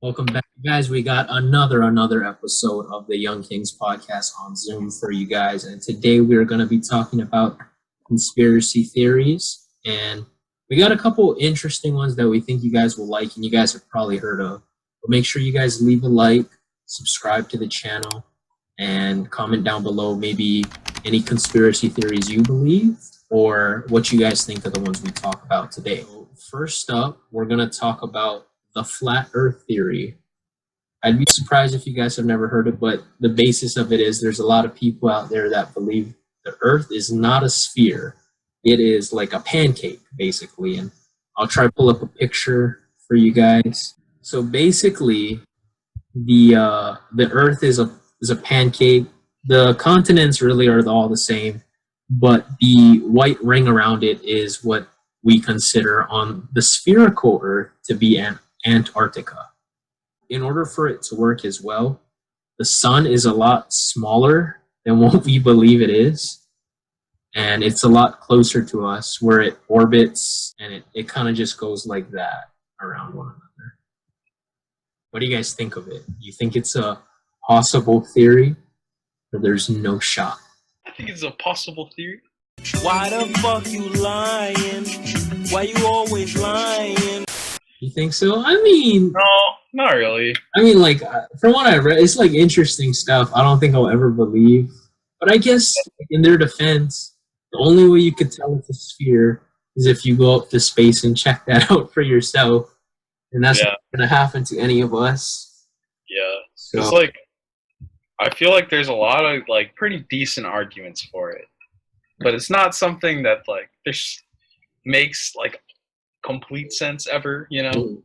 Welcome back, guys. We got another episode of the Young Kings podcast on Zoom for you guys, and today we are going to be talking about conspiracy theories, and we got a couple interesting ones that we think you guys will like, and you guys have probably heard of. But make sure you guys leave a like, subscribe to the channel, and comment down below maybe any conspiracy theories you believe or what you guys think of the ones we talk about today. First up, we're going to talk about the flat earth theory. I'd be surprised if you guys have never heard it, but the basis of it is there's a lot of people out there that believe the earth is not a sphere. It is like a pancake, basically. And I'll try to pull up a picture for you guys. So basically, the earth is a pancake. The continents really are all the same, but the white ring around it is what we consider on the spherical earth to be Antarctica. In order for it to work as well, the sun is a lot smaller than what we believe it is, and it's a lot closer to us where it orbits, and it kind of just goes like that around one another. What do you guys think of it? You think it's a possible theory, or there's no shot? I think it's a possible theory. Why the fuck you lying? Why you always lying? You think so? I mean, No, not really. like from what I read, it's like interesting stuff. I don't think I'll ever believe, but I guess in their defense, the only way you could tell it's a sphere is if you go up to space and check that out for yourself, and that's not going to happen to any of us. Yeah, So, it's like I feel like there's a lot of like pretty decent arguments for it, but it's not something that like this makes like complete sense ever, you know?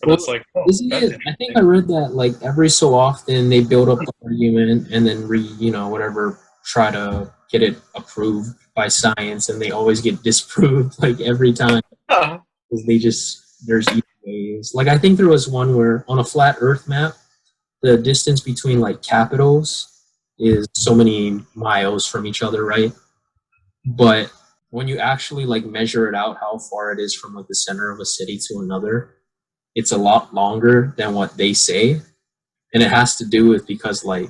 But well, it's like, oh, isn't that's it? I think I read that like every so often they build up the argument and then whatever, try to get it approved by science, and they always get disproved like every time because there's easy ways. Like I think there was one where on a flat Earth map, the distance between like capitals is so many miles from each other, right? But when you actually like measure it out how far it is from like the center of a city to another, it's a lot longer than what they say. And it has to do with because like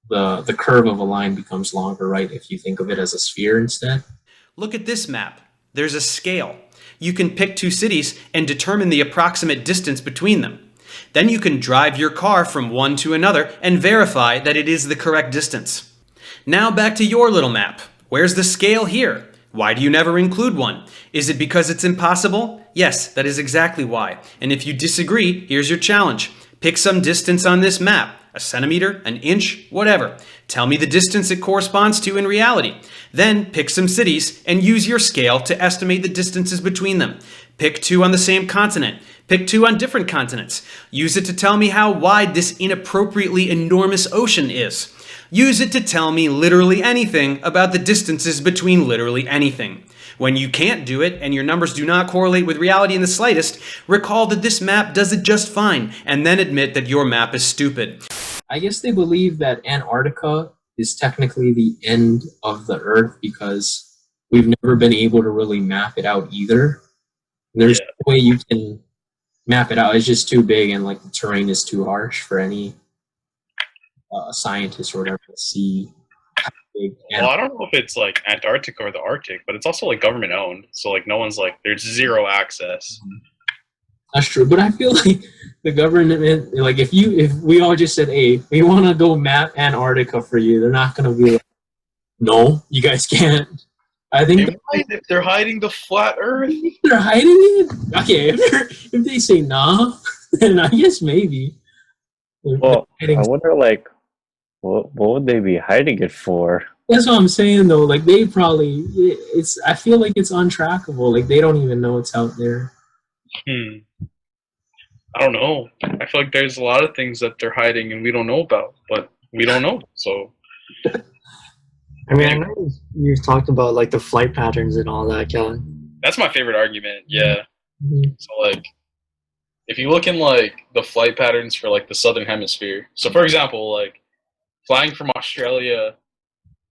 the curve of a line becomes longer, right? If you think of it as a sphere instead. Look at this map. There's a scale. You can pick two cities and determine the approximate distance between them. Then you can drive your car from one to another and verify that it is the correct distance. Now back to your little map. Where's the scale here? Why do you never include one? Is it because it's impossible? Yes, that is exactly why. And if you disagree, here's your challenge. Pick some distance on this map. A centimeter, an inch, whatever. Tell me the distance it corresponds to in reality. Then pick some cities and use your scale to estimate the distances between them. Pick two on the same continent. Pick two on different continents. Use it to tell me how wide this inappropriately enormous ocean is. Use it to tell me literally anything about the distances between literally anything. When you can't do it and your numbers do not correlate with reality in the slightest, recall that this map does it just fine, and then admit that your map is stupid. I guess they believe that Antarctica is technically the end of the Earth because we've never been able to really map it out either. There's no way you can map it out. It's just too big, and like the terrain is too harsh for any scientist or whatever to see how big. well, I don't know if it's like Antarctica or the Arctic, but it's also like government owned. So like no one's like there's zero access. That's true, but I feel like the government, like if we all just said, "Hey, we want to go map Antarctica for you," they're not gonna be like, "No, you guys can't." I think If they're hiding the flat Earth, they're hiding it. Okay, if they say nah, then I guess maybe. Well, I wonder, like, what would they be hiding it for? That's what I'm saying, though. Like they probably, I feel like it's untrackable. Like they don't even know it's out there. I don't know. I feel like there's a lot of things that they're hiding and we don't know about, but we don't know. So, I mean, I know you've talked about like the flight patterns and all that, Kellen. that's my favorite argument. Yeah. Mm-hmm. So like, if you look in like the flight patterns for like the southern hemisphere. So for example, like flying from Australia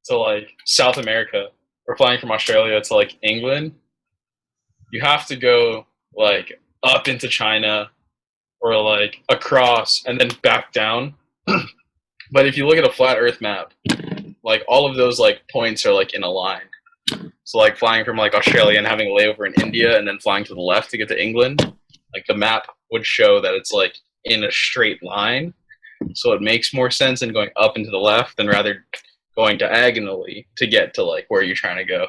to like South America or flying from Australia to like England, you have to go like up into China or like across and then back down. But if you look at a flat Earth map, like all of those like points are like in a line. So like flying from like Australia and having a layover in India and then flying to the left to get to England, like the map would show that it's like in a straight line. So it makes more sense than going up and to the left than rather going diagonally to get to like where you're trying to go.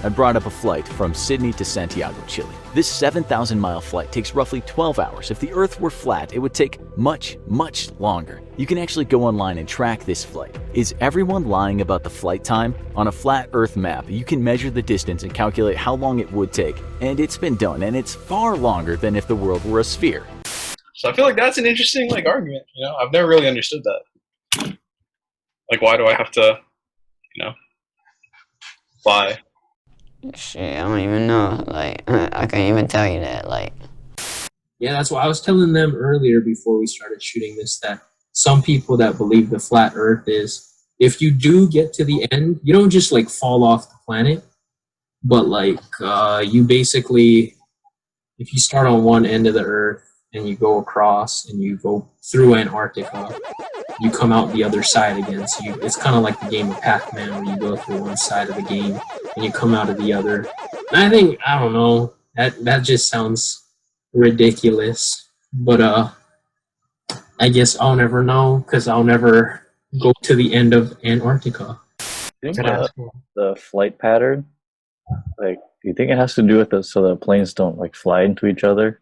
I brought up a flight from Sydney to Santiago, Chile. This 7,000-mile flight takes roughly 12 hours. If the Earth were flat, it would take much, much longer. You can actually go online and track this flight. Is everyone lying about the flight time? On a flat Earth map, you can measure the distance and calculate how long it would take. And it's been done, and it's far longer than if the world were a sphere. So I feel like that's an interesting like argument, you know? I've never really understood that. Like, why do I have to, you know, fly? Shit, I don't even know. Like, I can't even tell you that. Like, Yeah, that's why I was telling them earlier before we started shooting this, that some people that believe the flat Earth is, if you do get to the end, you don't just like fall off the planet, but like you basically, if you start on one end of the Earth and you go across and you go through Antarctica, you come out the other side again. So it's kind of like the game of Pac-Man, where you go through one side of the game and you come out of the other. And I think, I don't know, that just sounds ridiculous. But I guess I'll never know, because I'll never go to the end of Antarctica. The flight pattern, like, do you think it has to do with it so the planes don't like fly into each other?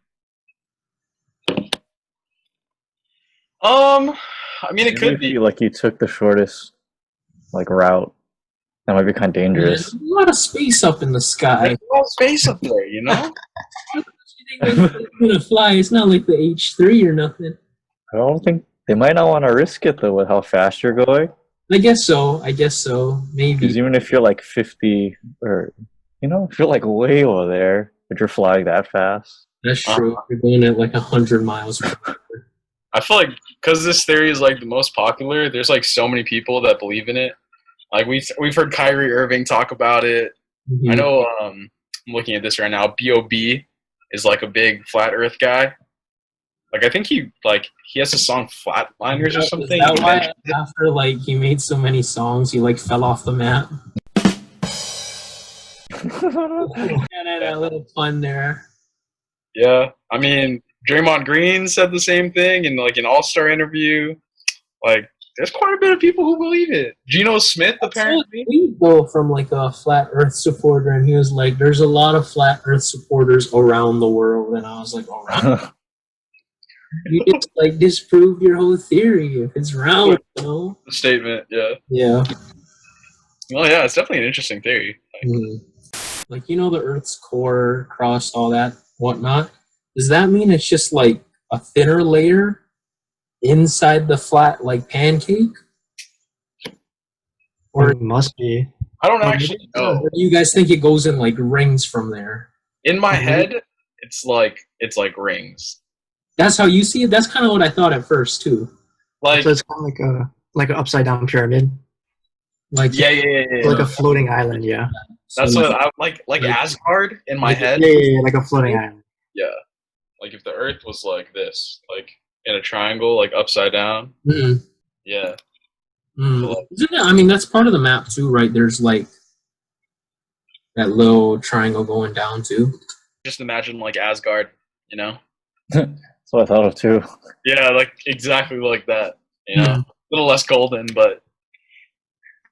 I mean, it Maybe could be. like you took the shortest like route. That might be kind of dangerous. There's a lot of space up in the sky. There's no space up there, you know? It's gonna fly. It's not like the H3 or nothing. I don't think they might not want to risk it though with how fast you're going. I guess so. Maybe. Because even if you're like 50 or, you know, if you're like way over there, but you're flying that fast. That's true. You're going at like 100 miles per hour. I feel like because this theory is like the most popular, there's like so many people that believe in it. Like we've heard Kyrie Irving talk about it. Mhm. I know. I'm looking at this right now. B.O.B. is like a big flat Earth guy. Like I think he has a song Flatliners or something. Is that why after like he made so many songs, he like fell off the map? That little pun there. Yeah, I mean Draymond Green said the same thing in like an All-Star interview. Like there's quite a bit of people who believe it. Geno Smith apparently. We go from like a flat Earth supporter, and he was like, "There's a lot of flat Earth supporters around the world," and I was like, "Around." You just like disprove your whole theory if it's round, you know? The statement, yeah. Yeah. Well, yeah, it's definitely an interesting theory. Like, you know, the Earth's core, crust, all that, whatnot. Does that mean it's just like a thinner layer inside the flat, like pancake? Or It must be. I don't actually know. Or do you guys think it goes in like rings from there? In my head, it's like rings. That's how you see it? That's kind of what I thought at first, too. Like So it's kind of like an upside down pyramid, Like, yeah. like a floating island. Yeah. That's so what I like Asgard in my head. Yeah, like a floating island. Yeah. Like if the Earth was like this, like in a triangle, like upside down. Mm-mm. Yeah. Mm. Isn't it, I mean, that's part of the map, too, right? There's like that little triangle going down, too. Just imagine like Asgard, you know? That's what I thought of too. Yeah, like exactly like that. You know? A little less golden, but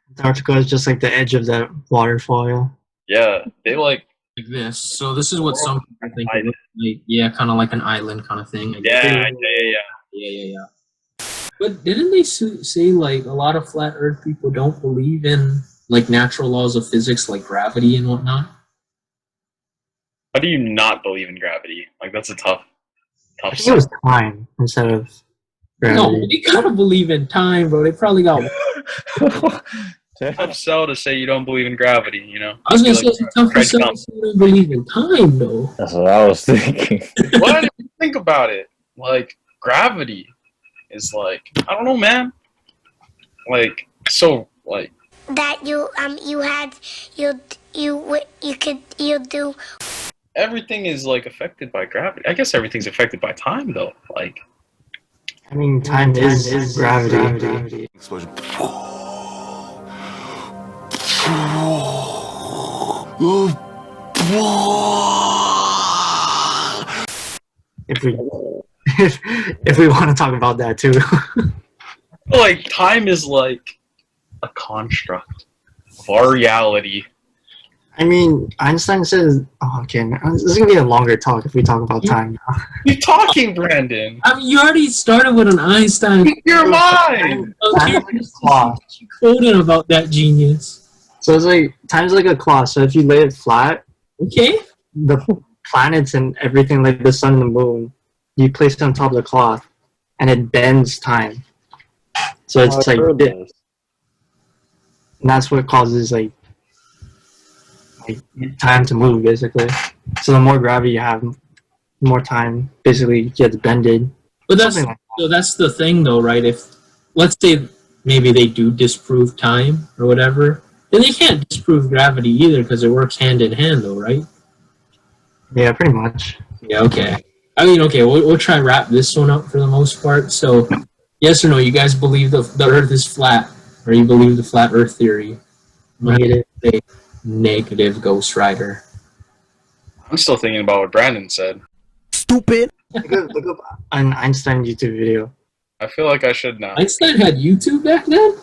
Antarctica is just like the edge of that waterfall. yeah, they like Like this. So this is what some people think it looks like. Yeah, kind of like an island kind of thing. I guess. yeah. But didn't they say like a lot of flat Earth people don't believe in like natural laws of physics, like gravity and whatnot? How do you not believe in gravity? Like that's a tough I think it was time instead of gravity. No, they gotta believe in time, bro. They probably got. tough sell to say you don't believe in gravity, you know? I was gonna say Like, it's tough to say you don't believe in time, though. That's what I was thinking. what if you think about it? Like gravity is like I don't know, man. Like so like that you do everything is like affected by gravity. I guess everything's affected by time though. Like, I mean, time is gravity. Explosion. If we if we want to talk about that too. like time is like a construct of our reality. I mean, Einstein says, oh, okay, this is going to be a longer talk if we talk about time now. You're talking, Brandon. I mean, you already started with an Einstein. Speak your mind. Okay, quoting about that genius. So it's like, time's like a cloth. So if you lay it flat, Okay. the planets and everything, like the sun and the moon, you place it on top of the cloth, and it bends time. So it's like, and that's what causes like time to move, basically. So the more gravity you have, the more time basically gets bended. But that's Something like so that's the thing, though, right? If let's say maybe they do disprove time or whatever, then they can't disprove gravity either because it works hand in hand, though, right? Yeah, pretty much. Yeah. Okay. I mean, okay. We'll try and wrap this one up for the most part. So, yes or no? You guys believe the Earth is flat, or you believe the flat Earth theory? Negative. Negative, Ghost Rider. I'm still thinking about what Brandon said. Stupid. Look up an Einstein YouTube video. I feel like I should now. Einstein had YouTube back then.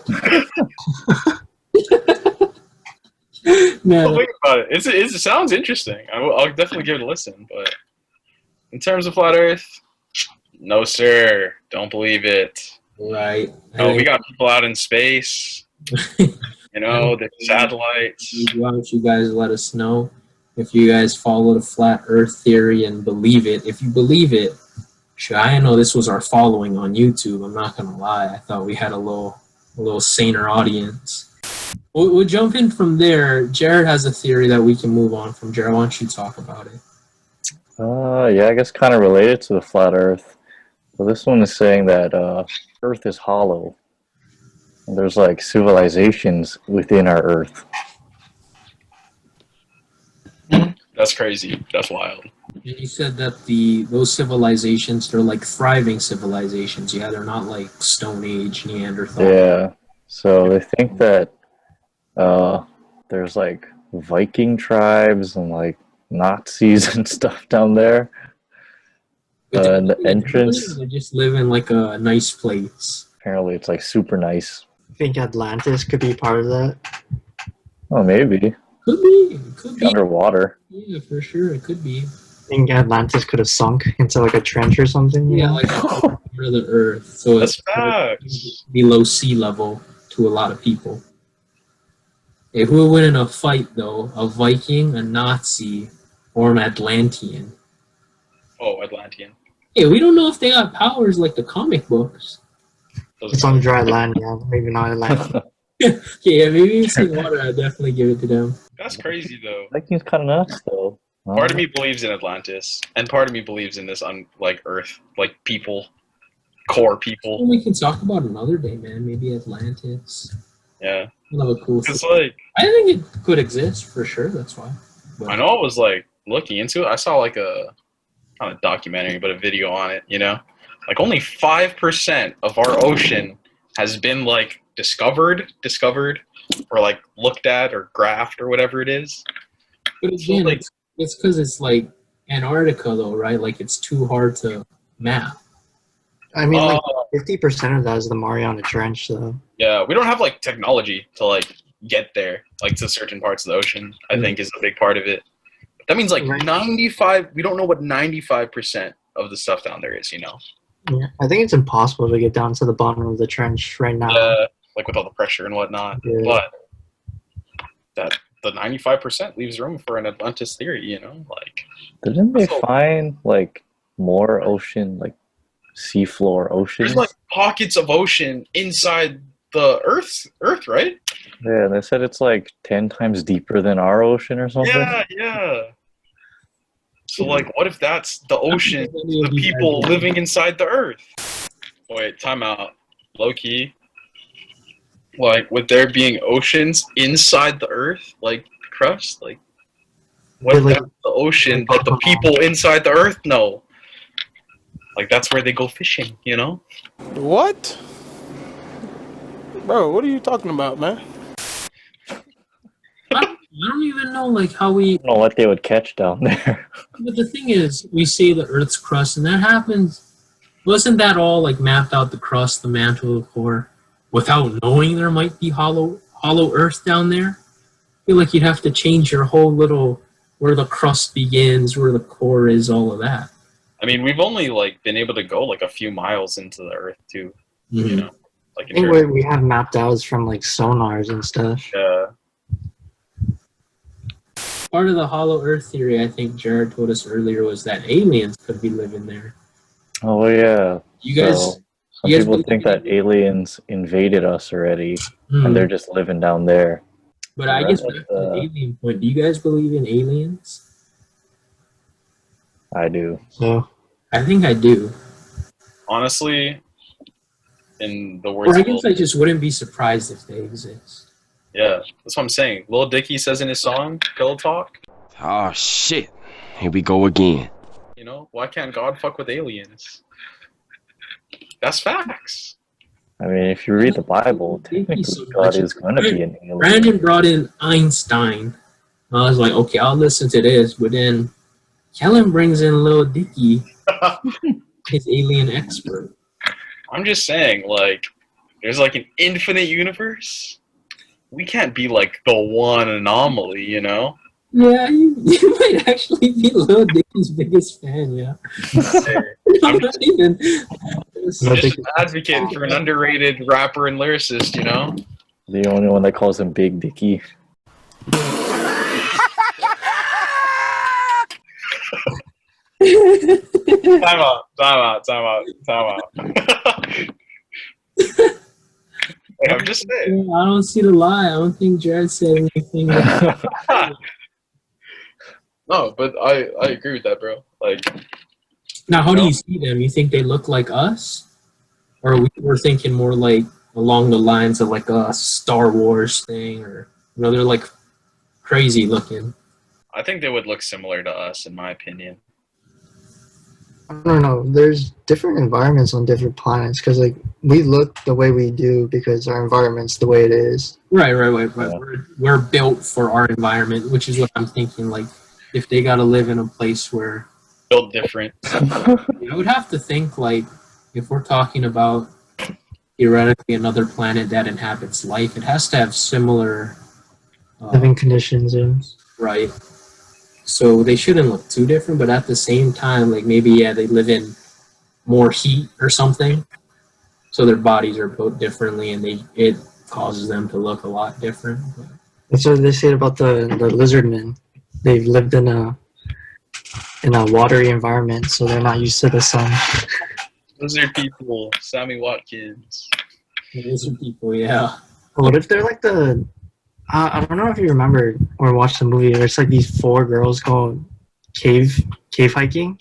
Man, Well, think about it. It sounds interesting. I'll definitely give it a listen. But in terms of flat Earth, no, sir. Don't believe it. right. No, we got people out in space. You know, the satellites. Why don't you guys let us know if you guys follow the flat Earth theory and believe it? If you believe it, sure. I know this was our following on YouTube. I'm not gonna lie. I thought we had a little saner audience. We'll jump in from there. Jared has a theory that we can move on from. Jared, why don't you talk about it? Yeah, I guess kind of related to the flat Earth. So this one is saying that Earth is hollow. And there's like civilizations within our Earth. That's crazy. That's wild. And you said that those civilizations, they're like thriving civilizations. Yeah, they're not like Stone Age, Neanderthal. Yeah. So they think that there's like Viking tribes and like Nazis and stuff down there. And the entrance, They just live in like a nice place. apparently it's like super nice. I think Atlantis could be part of that. Oh, maybe. Could be. Could be. Underwater. Yeah, for sure. It could be. I think Atlantis could have sunk into like a trench or something. You Yeah, know? like a part of the Earth. So That's it's facts. below sea level to a lot of people. If we win in a fight, though, a Viking, a Nazi, or an Atlantean. Oh, Atlantean. Hey, we don't know if they got powers like the comic books. It's on dry land, yeah. Maybe not Atlantis. Yeah, maybe if it's water, I'd definitely give it to them. That's crazy, though. Viking's kind of nuts, though. Part of me believes in Atlantis, and part of me believes in this like Earth, like people, core people. We can talk about another day, man. Maybe Atlantis. Yeah, Another cool. it's like I think it could exist for sure. That's why. But I know I was like looking into it. I saw like not a documentary, but a video on it. You know, like only 5% of our ocean has been like discovered, or like looked at or graphed or whatever it is. But again, So, like, it's because it's like Antarctica, though, right? Like it's too hard to map. I mean, like 50% of that is the Mariana Trench, though. Yeah, we don't have like technology to like get there, like to certain parts of the ocean. I think is a big part of it. That means like Right. 95. We don't know what 95% of the stuff down there is. You know, Yeah, I think it's impossible to get down to the bottom of the trench right now. like with all the pressure and whatnot. Yeah. But that the 95% leaves room for an Atlantis theory. You know, like Didn't they So- find like more ocean, like seafloor oceans? there's like pockets of ocean inside the Earth, right? Yeah, they said it's like 10 times deeper than our ocean or something. Yeah. So like, what if that's the ocean, the people living inside the Earth? Wait, time out. Low key. Like, with there being oceans inside the Earth, like the crust, like went like- down to the ocean, but the people inside the Earth know. Like that's where they go fishing, you know? What? Bro, what are you talking about, man? I don't even know like how we. I don't know what they would catch down there. But the thing is, we see the Earth's crust, and that happens. Wasn't that all like mapped out the crust, the mantle, the core, without knowing there might be hollow Earth down there? I feel like you'd have to change your whole little where the crust begins, where the core is, all of that. I mean, we've only like been able to go like a few miles into the Earth too. Mhm. You know, like I think what we have mapped out is from like sonars and stuff. Part of the hollow Earth theory, I think Jared told us earlier, was that aliens could be living there. Oh yeah. You guys, So, some you guys people think believe that aliens invaded us already, Hmm. and they're just living down there. But I Right, guess but, back to the alien point. Do you guys believe in aliens? I do. So I think I do. Honestly, in the Or words I of guess I just wouldn't be surprised if they exist. yeah, that's what I'm saying. Lil Dicky says in his song "Pillow Talk," Oh shit. Here we go again. you know, why can't God fuck with aliens? That's facts. I mean, if you read the Bible, Thank you so technically God much. is going to be an alien. Brandon brought in Einstein. I was like, okay, I'll listen to this. But then Kellen brings in Lil Dicky, his alien expert. I'm just saying, like, there's like an infinite universe. We can't be like the one anomaly, you know? Yeah, you might actually be Lil Dicky's biggest fan, yeah. I'm not even. just advocating for an underrated rapper and lyricist, you know? The only one that calls him Big Dicky. Time out. Hey, I'm just saying. I don't see the lie. I don't think Jared said anything. No, but I agree with that, bro. Like, Now, how do you see them? You think they look like us? Or we're thinking more like along the lines of like a Star Wars thing, or they're like crazy looking. I think they would look similar to us, in my opinion. I don't know. There's different environments on different planets because like we look the way we do because our environment's the way it is. Right. We're built for our environment, which is what I'm thinking. Like, if they got to live in a place where Built different. I would have to think like if we're talking about theoretically another planet that inhabits life, it has to have similar Living conditions and right. So they shouldn't look too different, but at the same time, like maybe they live in more heat or something, so their bodies are built differently, and it causes them to look a lot different. that's what they say about the lizard men. They've lived in a watery environment, so they're not used to the sun. Lizard people, Sammy Watkins. Lizard people, yeah. What if they're like the I don't know if you remember or watched the movie. There's like these 4 girls go cave hiking,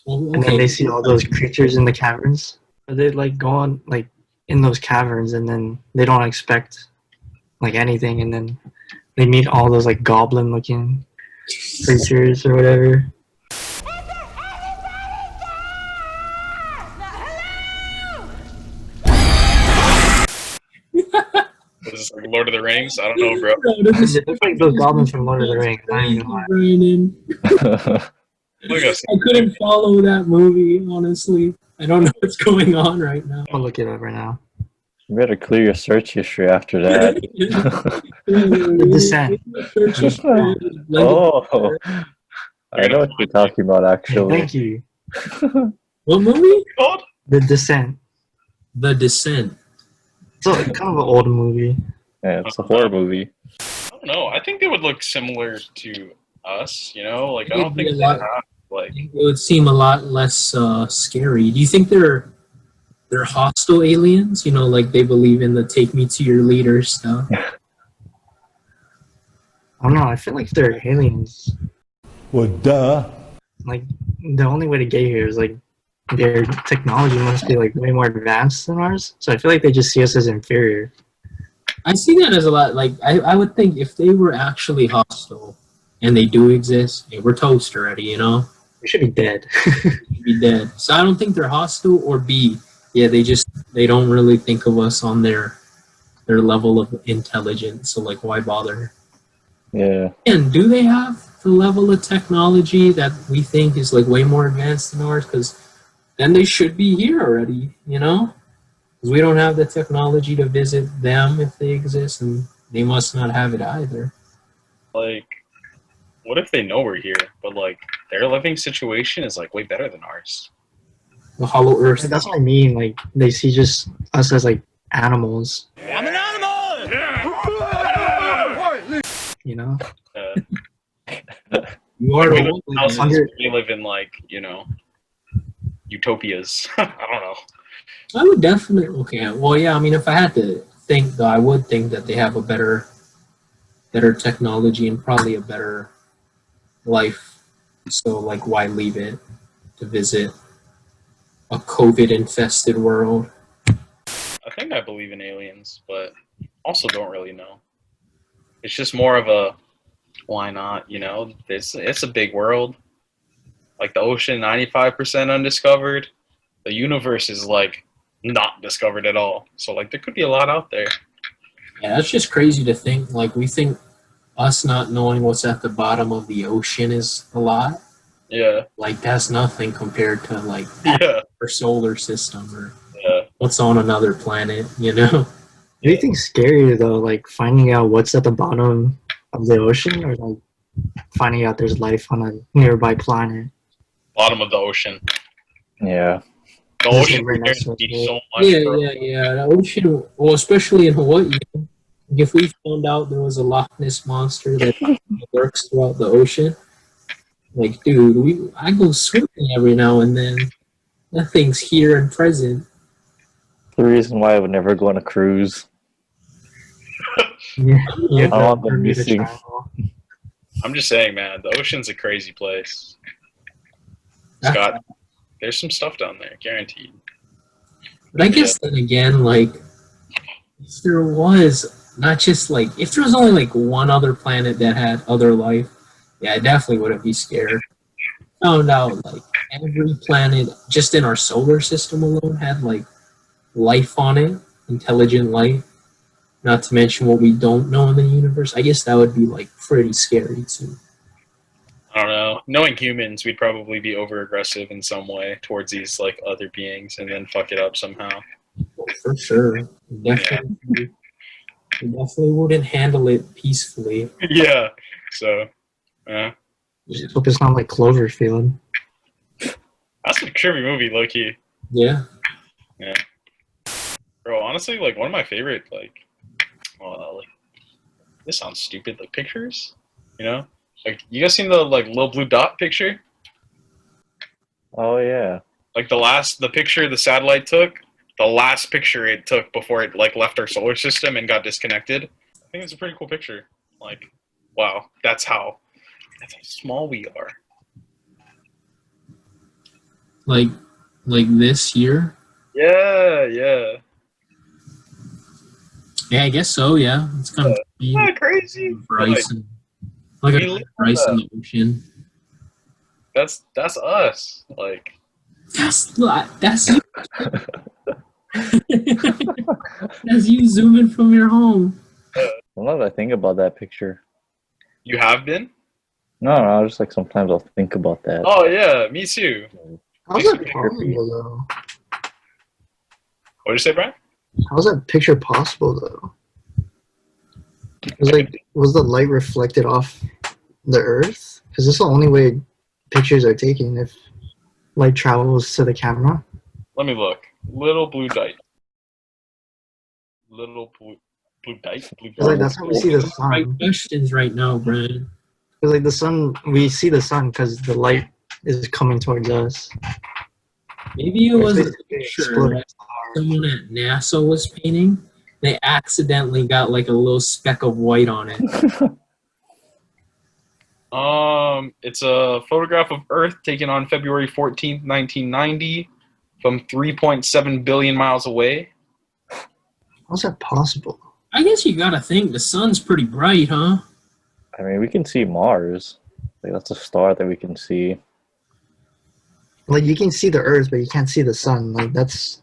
and then they see all those creatures in the caverns. But they like go on like in those caverns, and then they don't expect like anything, and then they meet all those like goblin looking creatures or whatever. Is this like Lord of the Rings? I don't know, bro. It looks like those goblins from Lord of the Rings. I ain't gonna lie. Look at us. I couldn't follow that movie, honestly. I don't know what's going on right now. I'll look it up right now. You better clear your search history after that. The Descent. Oh, I know what you're talking about, actually. Thank you. What movie? Called? The Descent. The Descent. It's kind of an old movie. Yeah, it's a horror movie. I don't know. I think they would look similar to us, you know? Like, I It'd don't be think a they lot- have, like... It would seem a lot less scary. Do you think they're hostile aliens? Like they believe in the "take me to your leader" stuff. I don't know. I feel like they're aliens. Well, duh. Like the only way to get here is like their technology must be like way more advanced than ours. So I feel like they just see us as inferior. I see that as a lot. Like I would think if they were actually hostile, and they do exist, hey, we're toast already, you know? We should be dead. We'd be dead. So I don't think they're hostile, or B, yeah, they don't really think of us on their level of intelligence, so like why bother? Yeah. And do they have the level of technology that we think is like way more advanced than ours? Because then they should be here already, you know? Because we don't have the technology to visit them if they exist, and they must not have it either. Like, what if they know we're here, but like their living situation is like way better than ours? The Hollow Earth. That's what I mean. Like they see just us as like animals. I'm an animal! You know. You are we, the live in one. houses, we live in like, you know, utopias. I don't know. I would definitely. Okay. Well, yeah. I mean, if I had to think, though, I would think that they have a better technology and probably a better life. So, like, why leave it to visit a COVID-infested world? I think I believe in aliens, but also don't really know. It's just more of a why not, you know? It's a big world. Like the ocean, 95% undiscovered. The universe is like not discovered at all. So like there could be a lot out there. Yeah, that's just crazy to think. Like, we think us not knowing what's at the bottom of the ocean is a lot. Yeah. Like, that's nothing compared to, like, Yeah. our solar system or Yeah. what's on another planet, you know? Do you think scarier though, like finding out what's at the bottom of the ocean, or like finding out there's life on a nearby planet? Bottom of the ocean. Yeah. The Just ocean right next scares to me it. so much. Yeah, bro. yeah. The ocean, well, especially in Hawaii, if we found out there was a Loch Ness monster that lurks throughout the ocean, like, dude, I go swimming every now and then. That thing's here and present. The reason why I would never go on a cruise. Yeah, Yeah, I want the Bermuda missing. Triangle. I'm just saying, man, the ocean's a crazy place. It's got there's some stuff down there, guaranteed. But I guess then again, like, if there was not just like, if there was only like one other planet that had other life, yeah, I definitely wouldn't be scared. Found out like every planet just in our solar system alone had like life on it, intelligent life. Not to mention what we don't know in the universe. I guess that would be like pretty scary too. I don't know. Knowing humans, we'd probably be over aggressive in some way towards these like other beings and then fuck it up somehow. For sure. We definitely wouldn't handle it peacefully. Yeah. So, yeah. Just hope it's not like Cloverfield. That's a trippy movie, low key. Yeah. Yeah. Bro, honestly, like one of my favorite, like this sounds stupid, like pictures, you know? Like, you guys seen the like little blue dot picture? Oh yeah. Like the picture the satellite took, the last picture it took before it like left our solar system and got disconnected. I think it's a pretty cool picture. Like, wow, that's how small we are. Like this year? Yeah, yeah. Yeah, I guess so, yeah. It's kind of Isn't that crazy? rice like we a live rice in that. the ocean. That's us. Like, That's you. That's you zooming from your home. Sometimes I think about that picture. you have been? No, just like sometimes I'll think about that. Oh yeah, me too. How's that possible though? What did you say, Brian? How's that picture possible though? Was the light reflected off the Earth? Because this is the only way pictures are taken if light travels to the camera. Let me look. Little blue dot. Little blue dot. Blue It's like that's how we see the Right sun. questions right now, Brian. It's like the sun, we see the sun because the light is coming towards us. Maybe it was a It's basically picture exploding that someone at NASA was painting. They accidentally got like a little speck of white on it. It's a photograph of Earth taken on February 14th, 1990, from 3.7 billion miles away. How's that possible? I guess you gotta think the sun's pretty bright, huh? I mean, we can see Mars. Like, that's a star that we can see. Like, you can see the Earth, but you can't see the sun. Like, that's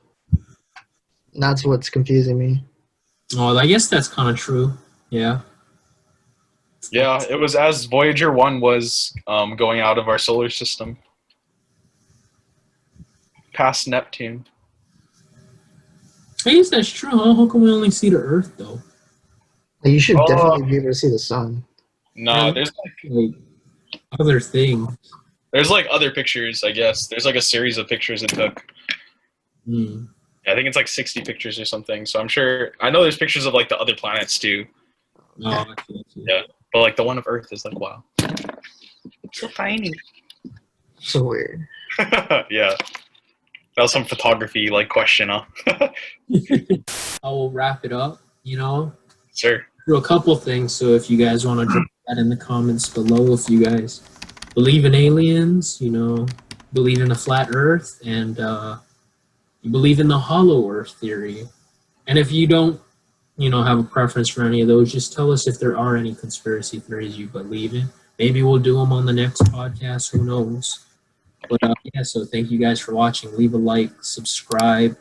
what's confusing me. Oh, I guess that's kind of true. Yeah. Yeah, it was as Voyager 1 was going out of our solar system. Past Neptune. I guess that's true, huh? How come we only see the Earth, though? Like, you should definitely be able to see the sun. No, Yeah, there's like other things. there's like other pictures, I guess. There's like a series of pictures it took. Hmm. I think it's like 60 pictures or something. So I'm sure I know there's pictures of like the other planets too. Oh, I see. Yeah. But like the one of Earth is like wow. So tiny. So weird. Yeah. That was some photography like question, huh? I will wrap it up, Sure. through a couple things. So if you guys want to drop that in the comments below, if you guys believe in aliens, believe in a flat Earth, and you believe in the hollow Earth theory. And if you don't, have a preference for any of those, just tell us if there are any conspiracy theories you believe in. Maybe we'll do them on the next podcast. Who knows? But yeah, so thank you guys for watching. Leave a like, subscribe,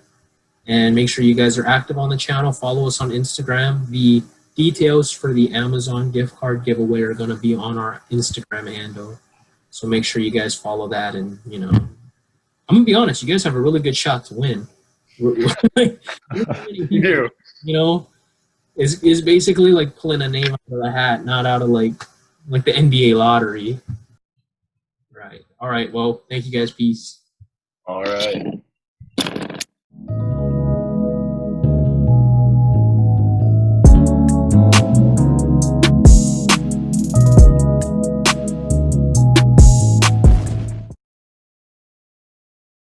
and make sure you guys are active on the channel. Follow us on Instagram. The details for the Amazon gift card giveaway are going to be on our Instagram handle. So make sure you guys follow that. And, I'm going to be honest, you guys have a really good shot to win. You do. It's basically like pulling a name out of a hat, not out of like the NBA lottery. Right. All right. Well, thank you guys. Peace. All right.